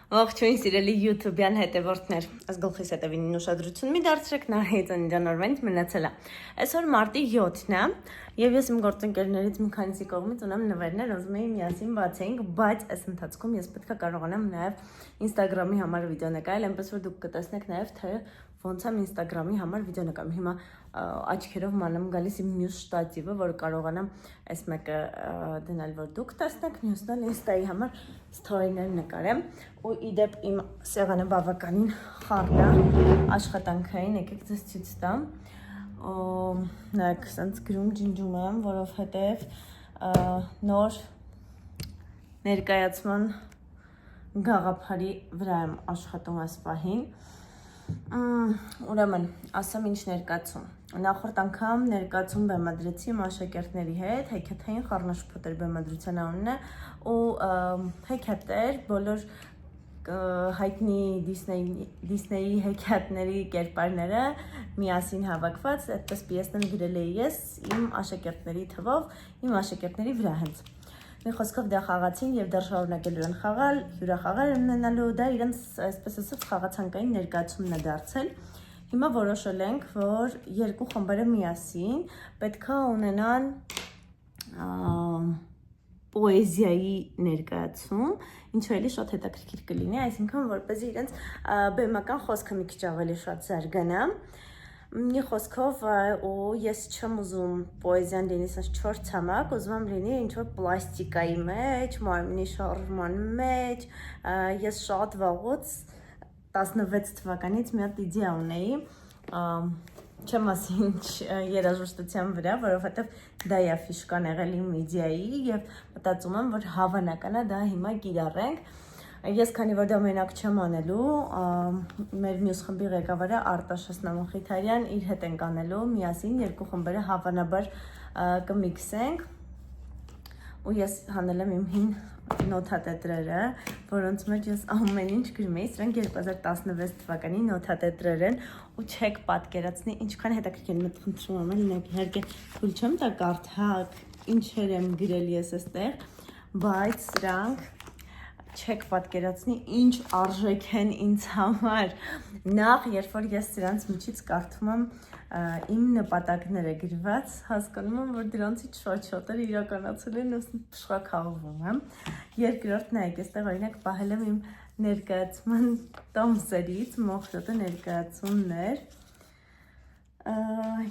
Ողջույն սիրելի YouTube-յան հետևորդներ, այս գլխիս հետևին ուշադրություն մի դարձրեք, նարից անջանորվենից մնացել է։ Այսօր մարտի 7-ն է, եւ ես իմ գործընկերներից մի քանիսի կողմից ունեմ նվերներ, ուզում էի միասին բացենք, բայց այս ընթացքում ես պետք է կարողանամ նաեւ Instagram-ի համար վիդեո նկարել, այնպես որ դուք կտեսնեք նաեւ թե ոնց եմ Instagram-ի համար վիդեո նկարում։ Հիմա աչքերով մանեմ գալիս իմ մյուս շտատիվը, որ կարողանամ այս մեկը դնել, որ դուք տեսնեք, մյուսն էլ Insta-ի համար story-ներ նկարեմ։ Ու իդեպ իմ սեղանը բավականին խառն է, աշխատանքային, եկեք ձեզ ցույց տամ։ Նայեք, սենց գրում ջնջում եմ, որովհետև նոր ներկայացման գաղափարի վրա եմ աշխատում այս պահին։ Ուրեմն, ասեմ ինչ ներկայացում։ Նախորդ անգամ ներկայացում բեմադրեցի իմ աշակերտների հետ, հեքիաթային խառնաշփոթեր բեմադրության անունն է, ու հեքիաթեր, բոլոր հայտնի Դիսնեյի հեքիաթների կերպարները միասին հավաքված, այդպես պիեսն գրել էի ես իմ աշակերտների թվով, իմ աշակերտների վրա հենց։ Մի խոսքով դա խաղացին եւ դեռ շարունակելու են խաղալ, հյուրախաղալ ունենալու, դա իրենց այսպես ասած խաղացանկային ներկայացումն է դարձել։ Հիմա որոշել ենք, որ երկու խմբերը միասին պետքա ունենան պոեզիայի ներկայացում, ինչը էլի շատ հետաքրքիր կլինի, այսինքն որպեսզի իրենց բեմական խոսքը մի քիչ ավելի շատ զարգանա։ Մի խոսքով, ես չեմ ուզում պոեզիան լինի ասած 4 ցամաք, ուզում եմ լինի ինչ-որ պլաստիկայի մեջ, մարմնի շարժման մեջ, ես շատ վաղուց 16 թվականից մի հատ իդեա ունեի, չեմ ասի ինչ երաժշտության վրա, որովհետև դա է ֆիշկան եղել իմ իդեայի եւ մտածում եմ, որ հավանական է դա հիմա կիրառենք։ Ես քանի որ դա մենակ չեմ անելու, մեր մյուս խմբի ղեկավարը Արտաշես Նամոխիթարյան իր հետ ենք անելու, միասին երկու խմբերը հավանաբար կմիքսենք, ու ես հանել եմ իմ հին նոթատետրերը, որոնց մեջ ես ամեն ինչ գրում էի, սրանք 2016 թվականի նոթատետրեր են, ու չեք պատկերացնի ինչքան հետաքրքիր եմ խնդրում եմ, լինեք իհարկե թույլ չեմ տա կարդակ, ինչեր եմ գրել ես այստեղ, բայց սրանք չեք պատկերացնի ինչ արժեք են ինձ համար։ Նախ, երբ որ ես սրանց միջից կարդում եմ իմ նպատակները գրված, հասկանում եմ, որ դրանցից շատ-շատերը իրականացել են ու փշրաքաղվում եմ։ Երկրորդ նայեք, այստեղ օրինակ պահել եմ իմ ներկայացման տոմսերից, մոխրոտը ներկայացումներ։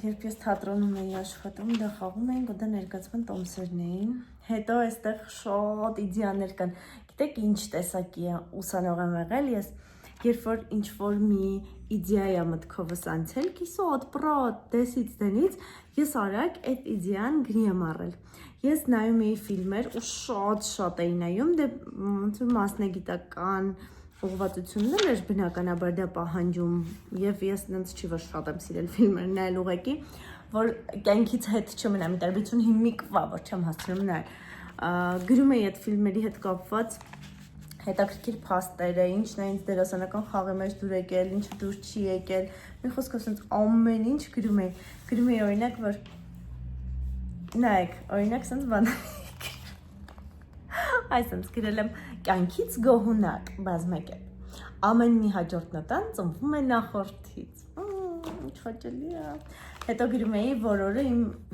Երբ ես թատրոնում էի աշխատում, դա խաղում էինք, ու դա ներկայացման տոմսերն էին։ Հետո այստեղ շատ իդեաներ կան։ Գիտեք ինչ տեսակի է ուսանող եմ եղել ես, երբ որ ինչ-որ մի իդեա է մտքովս անցել, կիսոտ, պրոտ, դեսից դենից, ես արագ այդ իդեան գրի եմ առել։ Ես նայում էի ֆիլմեր ու շատ էի նայում, դե ոնց որ մասնագիտական ուղղվածություններ էր բնականաբար դա պահանջում, եւ ես այնց չի որ շատ եմ սիրել ֆիլմեր նայել ուղղակի, որ կյանքից հետ չմնա, մի տարբերություն հիմիկվա, որ չեմ հասցնում նայել։ Գրում էի այդ ֆիլմերի հետ կապված հետաքրքիր փաստերը, ինչն է ինձ դերասանական խաղի մեջ դուր եկել, ինչը դուր չի եկել։ Մի խոսքով ասած ամեն ինչ գրում էի օրինակ, որ նայեք, օրինակ ասած բան այսպես գրել եմ կյանքից գոհունակ, բազմակե։ Ամեն մի հաջորդ նոտան ծնվում է նախորդից։ Ինչ հաճելի է։ Հետո գրում էի, որ օրը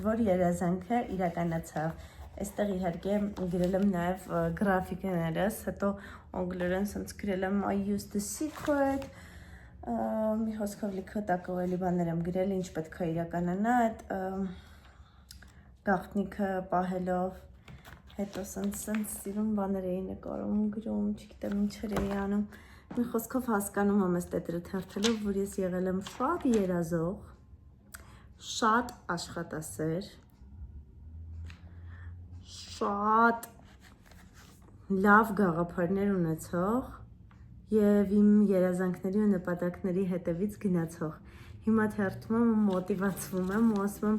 որ երազանքը իրականացավ։ Այստեղ իհարկե գրել եմ նաև գրաֆիկներս, հետո անգլերեն սենց գրել եմ I use the secret, մի խոսքով լիքը տակովելի բաներ եմ գրել, ինչ պետք է իրականանա այդ գաղտնիքը պահելով, հետո սենց սիրուն բաներ էի նկարում, գրում, չգիտեմ ինչեր էի անում, մի խոսքով հասկանում եմ այս տետրը թերթելով, որ ես եղել եմ շատ երազող, շատ աշխատասեր, շատ լավ գաղափարներ ունեցող եւ իմ երազանքների ու նպատակների հետևից գնացող։ Հիմա թերթում եմ ու մոտիվացվում եմ ու ասում եմ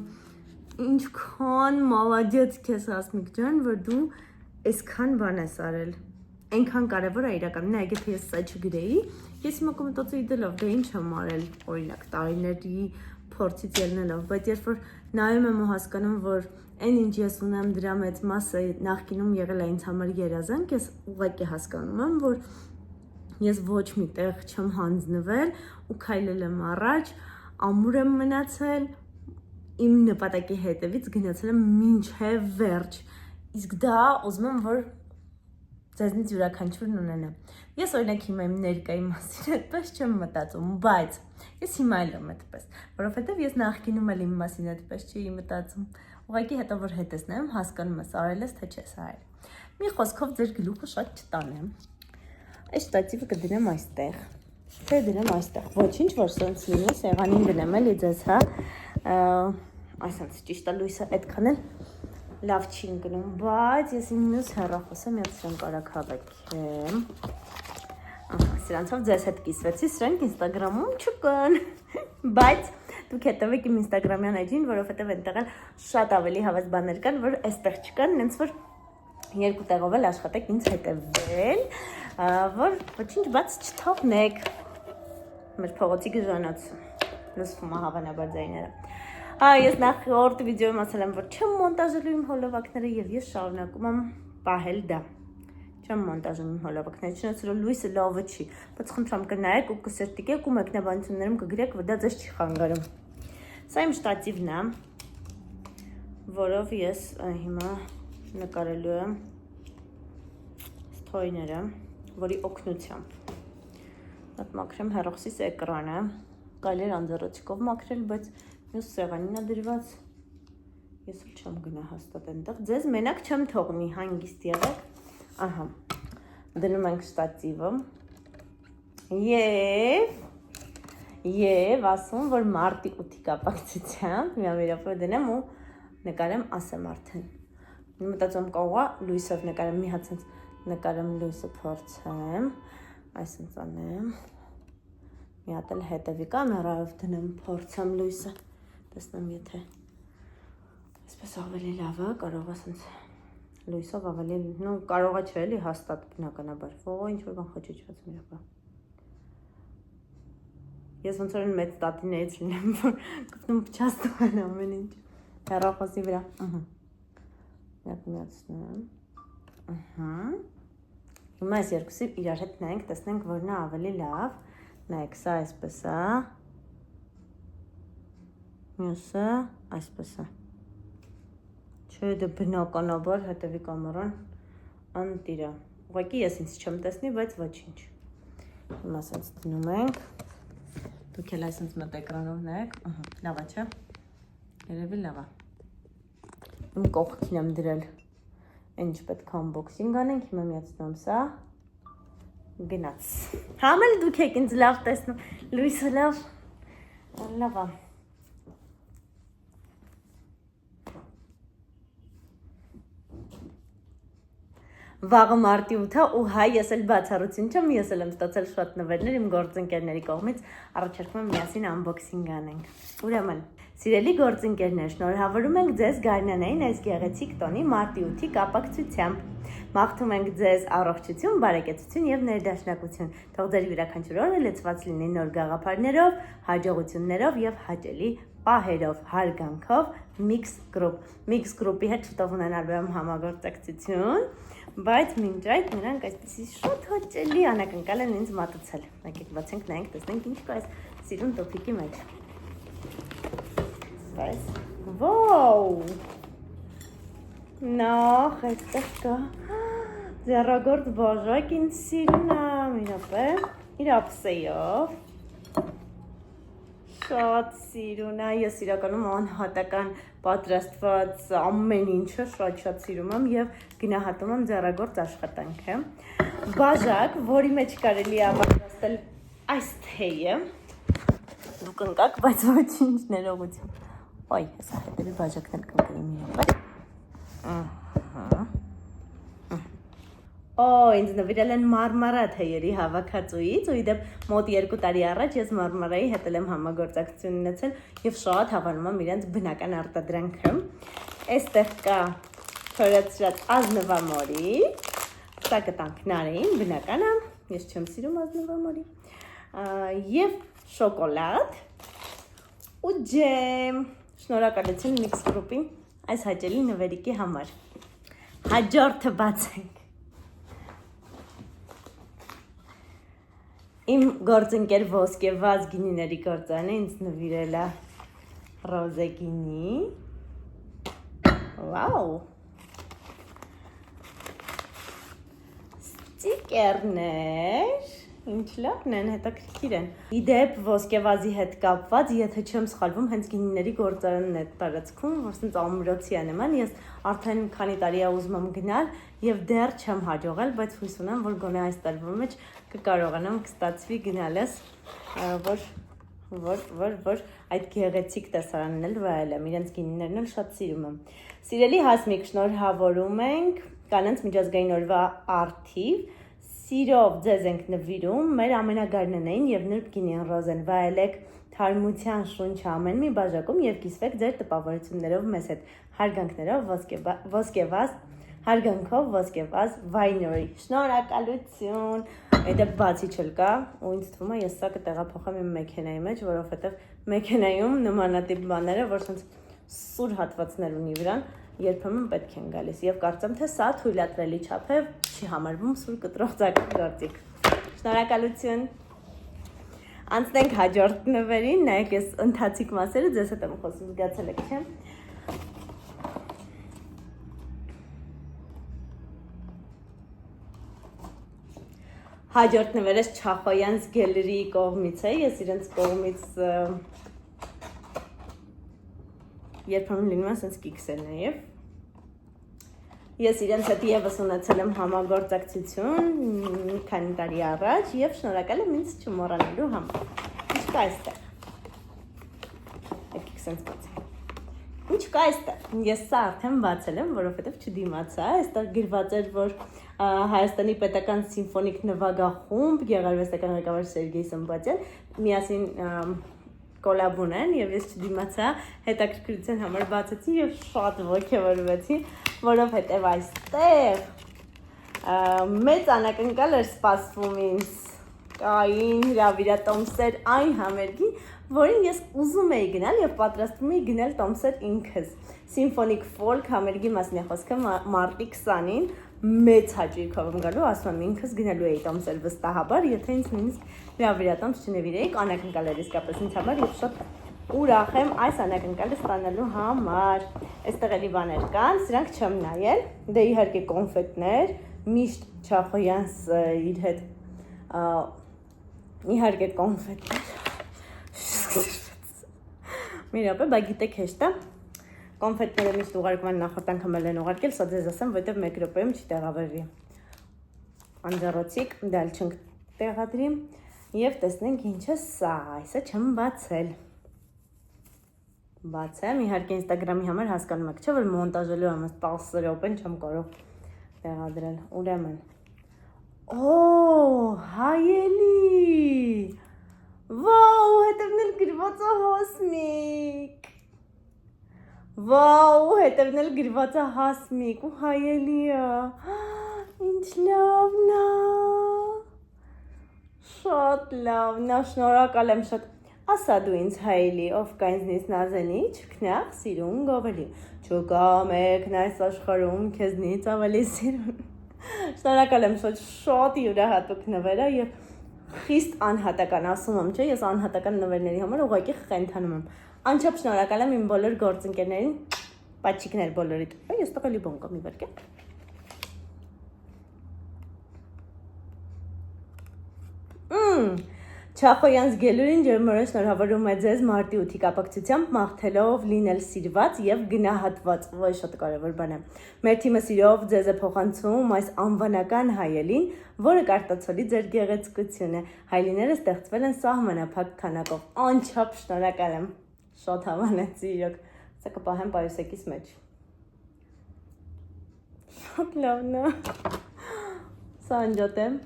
ինչքան մալադյաց քեզ Հասմիկ ջան, որ դու այսքան բան ես արել։ Այնքան կարևոր է իրականում, նայեք, եթե ես սա չգրեի, ես հիմա կմտածեի դելով, դե ինչ եմ արել, օրինակ տարիների փորձից ելնելով, բայց երբ որ նայում եմ ու հասկանում, որ այն ինչ ես ունեմ դրա մեծ մասը նախկինում եղել է ինձ համար երազանք, ես ուղղակի հասկանում եմ, որ ես ոչ միտեղ չեմ հանձնվել ու քայլել եմ առաջ, ամուր եմ մնացել, իմ նպատակի հետևից գնացել եմ մինչև վերջ։ Իսկ դա ուզում եմ, որ ձեզնից յուրաքանչյուրն ունենա։ Ես օրինակ հիմա իմ ներկայի մասին այդպես չեմ մտածում, բայց ես հիմա էլ եմ այդպես, որովհետև ես նախկինում էլ իմ մասին այդպես չէի մտածում։ Ուղղակի հետո որ հետ ես նայում, հասկանում ես արել ես, թե չես արել։ Մի խոսքով ձեր գլուխը շատ չտանեմ։ Այս շտատիվը կդնեմ այստեղ։ Թե դնեմ այստեղ։ Ոչինչ, որ սենց լինի, սեղանին դնեմ էլի ձեզ, հա։ Այսինքն ճիշտ է լույսը այդքան էլ լավ չի ընկնում, բայց ես իմ մյուս հեռախոսը մի հատ սրանք արագ հավաքեմ։ Ահա, սրանցով ձեզ հետ կիսվեցի, սրանք Instagram-ում չկան։ Բայց դուք հետևեք իմ Instagram-յան էջին, որովհետև այնտեղ էլ շատ ավելի հավես բաներ կան, որ այստեղ չկան, նենց որ երկու տեղով էլ աշխատեք ինձ հետևել, որ ոչինչ բաց չթողնեք։ Մեր փողոցի գժանոցը լսվում է հավանաբար ձայները։ Ես նախորդ վիդեոյում ասել եմ, որ չեմ մոնտաժելու իմ հոլովակները եւ ես շարունակում եմ պահել դա։ Չեմ մոնտաժում իմ հոլովակները, չնայած որ լույսը լավը չի, բայց խնդրում կնայեք ու կսերտիկեք ու մեկնաբանություններում կգրեք, որ դա ձեզ չի խանգարում։ Սա իմ շտատիվն է, որով ես հիմա նկարելու եմ սթորիները, որի օգնությամբ Այդ մաքրեմ հեռախոսիս էկրանը, կարելի էր անձեռոցիկով մաքրել, բայց մյուս սեղանին է դրված, ես էլ չեմ գնա հաստատ այնտեղ, ձեզ մենակ չեմ թողնի, հանգիստ եղեք, ահա, դնում ենք շտատիվը, և ասում, որ մարտի 8-ի կապակցությամբ, միավերապը դնեմ ու նկարեմ ասեմ արդեն, մտածում կողա լույսով նկարեմ, մի հատ սենց նկարեմ լույսը փորձեմ, այսինքն անեմ, մի հատ էլ հետևի կամերայով դնեմ, փորձեմ լույսը, տեսնեմ եթե այսպես ավելի լավ է, կարող է սենց լույսով ավելի, կարող է չէ էլի հաստատ բնականաբար, ինչ-որ բան խճճված միրապա։ Ես ոնց որ մեծ տատիներից լինեմ, որ գտնում փչացնում են ամեն ինչ, հեռախոսի վրա, միացնեմ, Հիմա այս երկուսի իրար հետ նայենք, տեսնենք, որ նա ավելի լավ, նայեք, սա այսպես է, մյուսը այսպես է, չէ դե բնականաբար հետևի կամերան անտիր է, ուղղակի ես ինձ չեմ տեսնի, բայց ոչինչ, հիմա սենց դնում ենք, դուք էլ այսենց մտ էկրանով նայեք, լավ է չէ, երևի լավ է, իմ կողքին եմ դրել, Ինչ պետք է unboxing անենք, հիմա միացնում սա, գնաց, համ էլ դուք եք ինձ լավ տեսնում, լույսը լավ է, Վաղը մարտի 8-ը ու հայ ես էլ բացառություն չեմ, ես էլ եմ ստացել շատ նվերներ իմ գործընկերների կողմից, առաջարկում եմ միասին unboxing անենք, ուրեմն, Սիրելի գործընկերներ, շնորհավորում ենք ձեզ Գարնանային այս գեղեցիկ տոնի մարտի 8-ի կապակցությամբ։ Մաղթում ենք ձեզ առողջություն, բարեկեցություն եւ ներդաշնակություն։ Թող ձեր յուրաքանչյուր օրը լցված լինի նոր գաղափարներով, հաջողություններով եւ հաճելի պահերով, հարգանքով Mix Group։ Mix Group-ի հետ շուտով ունենալու եմ համագործակցություն, բայց մինչ այդ նրանք այսպեսի շատ հաճելի անակնկալ են ինձ մատուցել։ Եկեք բացենք, նայենք, տեսնենք ինչ կա այս սիրուն տոփիկի մեջ։ Վոու, նախ այստեղ կա ձեռագործ բաժակ ինձ սիրուն է, իր ափսեյով, շատ սիրուն է, ես իրականում անհատական պատրաստված ամեն ինչը շատ սիրում եմ և գնահատում եմ ձեռագործ աշխատանքը, բաժակ, որի մեջ կարելի է պատրաստել այս թեյը, դուք ընկաք, բայց ոչինչ ներողություն, Ոյ, հեսա հետևի բաժակն էլ կնկրեմ ինձ նվիրել են մարմարա թեյերի հավաքածուից ու իդեպ մոտ 2 տարի առաջ ես մարմարայի հետ եմ համագործակցություն ունեցել և շատ հավանում եմ իրենց բնական արտադրանքը Այստեղ կա թորացրած ազնվամորի Սա կտանք նարեին, բնական է, ես չեմ սիրում ազնվամորի և շոկոլադ ու ջեմ Շնորհակալություն Mix Group-ին այս հաճելի նվերիկի համար Հաջորդը բացենք Իմ գործընկեր ոսկեվազ գինիների գործարանը ինձ նվիրել է ռոզե գինի։ Վաու։ Ստիկերներ, ինչ լավն են, հետաքրքիր են։ Իդեպ ոսկեվազի հետ կապված, եթե չեմ սխալվում, հենց գինիների գործարանն է տարածքում, որ սենց ամրոցի է նման, ես արդեն քանի տարի է ուզում եմ գնալ եւ դեռ չեմ հաջողել, բայց հույս ունեմ, որ գոնե այս տարվա մեջ կկարողանամ կստացվի գնալս, որ այդ գեղեցիկ տեսարանն էլ վայելեմ, իրենց գինիներն էլ շատ սիրում եմ։ Սիրելի հասմիկ, շնորհավորում ենք կանանց միջազգային օրվա առթիվ, սիրով ձեզ ենք նվիրում մեր ամենագարնանային եւ նուրբ գինին ռոզեն, վայելեք թարմության շունչը ամեն մի բաժակում եւ կիսվեք ձեր տպավորություններով մեզ հետ, հարգանքով ոսկեվազ Winery, շնորհակալություն, այդ բացի չել կա, ու ինձ թվում է ես սա կտեղափոխեմ իմ մեքենայի մեջ, որովհետեւ մեքենայում նմանատիպ բաները, որ սենց սուր հատվածներ ունի վրան, երբեմն պետք են գալիս եւ կարծեմ թե սա թույլատրելի չափ է, չի համարվում սուր կտրող գործիք։ Շնորհակալություն։ Անցնենք հաջորդ նվերին, նայեք ես ընթացիկ մասերը ձեզ հետ եմ խոսում, զգացել եք, չէ՞։ Հաջորդ նվերս Չախոյանց գելերի կողմից է, ես իրենց կողմից երբեմն լինում եմ սենց կիքսել նաև։ Ես իրենց հետ եւս ունեցել եմ համագործակցություն մի քանի տարի առաջ եւ շնորհակալ եմ ինձ չմոռանալու համար։ Ինչ կա այստեղ։ Եկեք սենց բացեմ։ Ինչ կա այստեղ։ Ես սա արդեն բացել եմ, որովհետեւ չդիմացա, այստեղ գրված էր, որ Հայաստանի պետական սիմֆոնիկ նվագախումբ, գեղարվեստական ղեկավար Սերգեյ Սմբատյան միասին կոլաբ ունեն եւ ես չդիմացա, հետաքրքրության համար բացեցի եւ շատ ոգևորվեցի, որովհետեւ այստեղ մեծ անակնկալ էր սպասվում ինձ կային հրավիրատոմսեր այն համերգին, որին ես ուզում էի գնալ եւ պատրաստվում էի գնել տոմսեր ինքս։ Սիմֆոնիկ ֆոլք համերգի մասին է խոսքը մարտի 20-ին մեծ հաճույքով եմ գալու, ասում եմ ինքս գնալու էի տոմսել վստահաբար, եթե ինձ նույնիսկ հրավիրատոմս չնվիրեիք, անակնկալ էր իսկապես ինձ համար եւ շատ ուրախ եմ այս անակնկալը ստանալու համար։ Այստեղ էլի բաներ կան, սրանք չեմ նայել, դե իհարկե կոնֆետներ, միշտ Չախոյանց իր հետ իհարկե կոնֆետներ։ Մի րոպե, բա գիտեք հեշտ է։ Կոնֆետները միշտ ուղարկում են նախորդ անգամ են ուղարկել, սա ձեզ ասեմ, որտեվ 1 րոպեում չտեղավորվի։ Անջառոցիկ, դա էլ չենք տեղադրի եւ տեսնենք ինչ է սա, այսը չեմ բացել։ Բացեմ, իհարկե Instagram-ի համար հասկանում եք, չէ՞ որ մոնտաժելու եմ 10 րոպեն չեմ կարող տեղադրել։ Ուրեմն։ Օ, հայելի։ Վաու, հետևն էլ գրված է հասմիկ։ Վաու, հետևն էլ գրված է հասմիկ ու հայելի է։ Ինչ լավն է։ Շատ լավն է, շնորհակալ եմ շատ։ Ասա դու ինձ հայելի, ով կա ինձնից նազենի, չքնաղ սիրուն գովելի։ Չկա մեկն այս աշխարհում քեզնից ավելի սիրուն։ Շնորհակալ եմ շատ յուրահատուկ նվեր է եւ խիստ անհատական, ասում եմ, չէ, ես անհատական նվերների համար ուղղակի խենթանում եմ։ Անչափ շնորհակալ եմ իմ բոլոր գործընկերներին, պատճիկներ բոլորիդ։ Ես տղելի բոն կա մի վարկե։ Չախոյանց գելուրին ջերմորեն շնորհավորում է ձեզ մարտի 8-ի կապակցությամբ մաղթելով լինել սիրված եւ գնահատված, ոյ շատ կարեւոր բան է։ Մեր թիմը սիրով ձեզ է փոխանցում այս անվանական հայելին, որը կարտացոլի ձեր գեղեցկությունը։ Հայելիները ստեղծվել են սահմանափակ քանակով։ Անչափ շնորհակալ եմ։ Շատ հավանեցի իրոք։ Սա կպահեմ պայուսակիս մեջ։ Շատ լավն է։ Սա անջատեմ։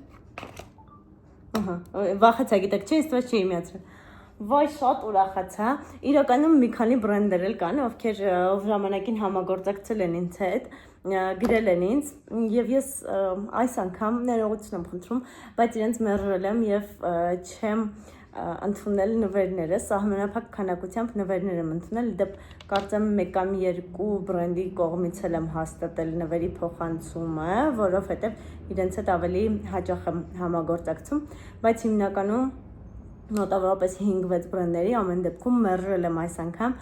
Ահա, վախեցա, գիտեք, չէ, ինձ չէի միացրել։ Վայ շատ ուրախացա։ Իրականում մի քանի բրենդեր էլ կան, ովքեր ժամանակին համագործակցել են ինձ հետ, գրել են ինձ եւ ես այս անգամ ներողություն եմ խնդրում, բայց իրենց մերժել եմ եւ չեմ ընդունել նվերները, սահմանափակ քանակությամբ նվերներ եմ ընդունել, դեպ կարծեմ 1 կամ 2 բրենդի կողմից եմ հաստատել նվերի փոխանցումը, որովհետեւ իրենց հետ ավելի հաճախ եմ համագործակցում, բայց հիմնականում մոտավորապես 5-6 բրենդերի ամեն դեպքում մերժել եմ այս անգամ,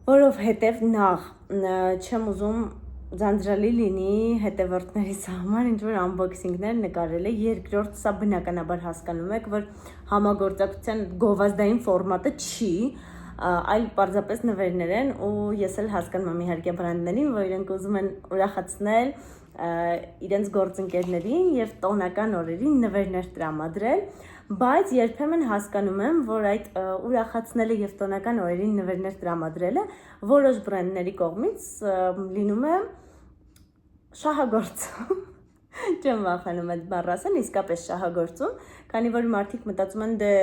որովհետև նախ չեմ ուզում ձանձրալի լինի հետևորդներիս համար ինչ-որ unboxing-ներ նկարելը, երկրորդ սա բնականաբար հասկանում եք, որ համագործակցության գովազդային ֆորմատը չի, այլ պարզապես նվերներ են ու ես էլ հասկանում եմ իհարկե բրենդներին, որ իրենք ուզում են ուրախացնել իրենց գործընկերներին եւ տոնական օրերին նվերներ տրամադրել, բայց երբեմն հասկանում եմ, որ այդ ուրախացնելը եւ տոնական օրերին նվերներ տրամադրելը որոշ բրենդների կողմից լինում է շահագործում։ Չեմ վախենում այդ բառը ասել, իսկապես շահագործում, քանի որ մարդիկ մտածում են դե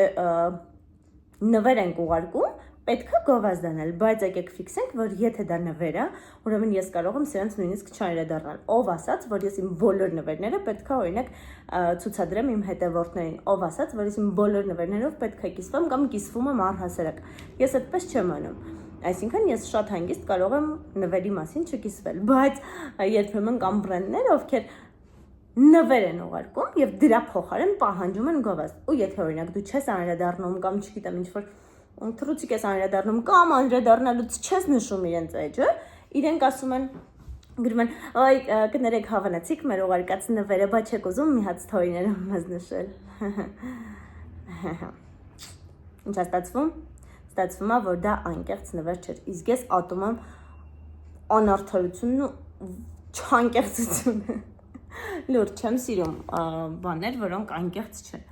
նվեր ենք ուղարկում, պետք է գովազդանել, բայց եկեք ֆիքսենք, որ եթե դա նվեր է, ուրեմն ես կարող եմ սրանց նույնիսկ չանդրադառնալ։ Ով ասաց, որ ես իմ բոլոր նվերները պետք է օրինակ ցուցադրեմ իմ հետևորդներին, ով ասաց, որ ես իմ բոլոր նվերներով պետք է կիսվեմ կամ կիսվում եմ առհասարակ։ Ես այդպես չեմ անում։ Այսինքն ես շատ հանգիստ կարող եմ նվերի մասին չկիսվել, բայց երբեմն կան բրենդներ, ովքեր նվեր են ուղարկում եւ դրա փոխարեն պահանջում են գովազդ։ Ու եթե օրինակ դու չես անդրադառնում կամ չգիտեմ ինչ-որ թռուցիկ ես անդրադառնում կամ անդրադառնալուց չես նշում իրենց էջը, իրենք ասում են գրում են, այ կներեք հավանացիք մեր ուղարկած նվերը, բայց չեք ուզում մի հատ սթորիներ մեզ նշել։ Ինչ է ստացվում։ Ստացվում է, որ դա անկեղծ նվեր չէր, իսկ ես ատում եմ անարդարությունն ու չանկեղծությունը։ Լուրջ չեմ սիրում բաներ, որոնք անկեղծ չեն։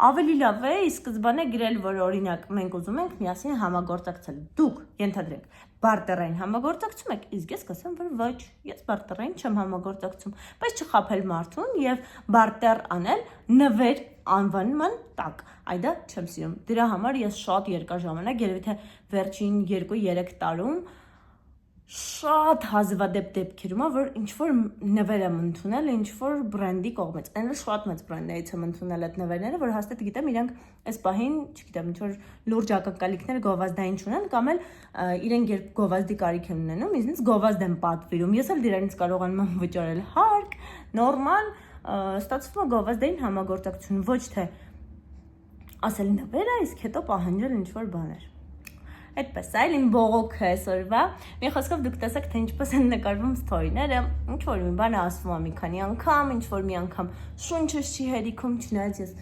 Ավելի լավ է ի սկզբանե գրել, որ օրինակ մենք ուզում ենք միասին համագործակցել։ Դուք ենթադրենք բարտերային համագործակցում եք, իսկ ես կասեմ, որ ոչ, ես բարտերային չեմ համագործակցում, բայց չխաբել մարդուն եւ բարտեր անել նվեր անվանման տակ։ Այդա չեմ սիրում։ Դրա համար ես շատ երկար ժամանակ, երևի թե վերջին 2-3 տարում շատ հազվադեպ դեպքերում է, որ ինչ-որ նվեր եմ ընդունել, ինչ-որ բրենդի կողմից։ Այնպես շատ մեծ բրենդներից եմ ընդունել այդ նվերները, որ հաստատ գիտեմ իրանք այս պահին, չգիտեմ, ինչ-որ լուրջ ակնկալիքներ գովազդային չունեն, կամ էլ իրենք երբ գովազդի կարիք են ունենում, ինձնից գովազդ եմ պատվիրում։ Ես էլ դրանից կարողանում եմ վճարել հարկ, նորմալ, ստացվում է գովազդային համագործակցություն, ոչ թե ասել նվեր է, իսկ հետո պահանջել ինչ-որ բաներ։ Այդպես այլ իմ բողոքը այսօրվա, մի խոսքով դուք տեսեք, թե ինչպես են նկարվում սթորիները, ինչ-որ մի բան ասվում է մի քանի անգամ, ինչ-որ մի անգամ շունչս չի հերիքում, չնայած ես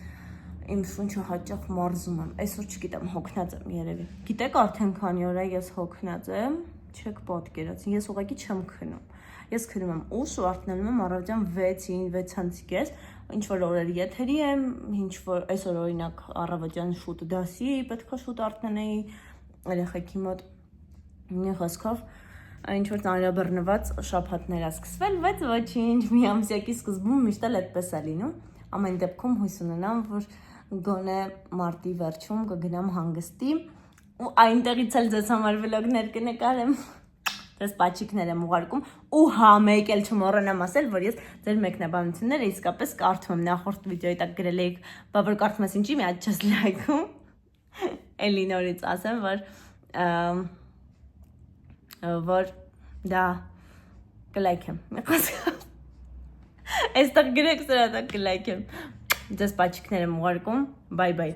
իմ շունչը հաճախ մարզում եմ, այսօր չգիտեմ, հոգնած եմ երևի։ Գիտեք արդեն քանի օր է ես հոգնած եմ, չեք պատկերացին, ես ուղղակի չեմ քնում։ Ես քնում եմ ուշ ու արթնանում եմ առավոտյան 6-ին, 6:30, ինչ-որ օրեր եթերի եմ, ինչ-որ այսօր օրինակ առավոտյան շուտ դասի, պետք է շուտ արթնանեի երեխեքի մոտ, մի խոսքով ինչ-որ ծանրաբեռնված շաբաթներ է սկսվել, բայց ոչինչ, մի ամսյակի սկզբում միշտ էլ այդպես է լինում, ամեն դեպքում հույս ունենամ, որ գոնե մարտի վերջում կգնամ հանգստի ու այնտեղից էլ ձեզ համար վլոգներ կնկարեմ, ձեզ պաչիկներ եմ ուղարկում ու մեկ էլ չմոռանամ ասել, որ ես ձեր մեկնաբանությունները իսկապես կարդում եմ, նախորդ վիդեոյի տակ գրել էիք, բա որ կարդում ես ինչի մի հատ չես լայքում, էլի նորից ասեմ, որ դա կլայքեմ, մի խոսքով, այստեղ գրեք սրա տակ կլայքեմ, ձեզ պաչիկներ եմ ուղարկում, բայ բայ։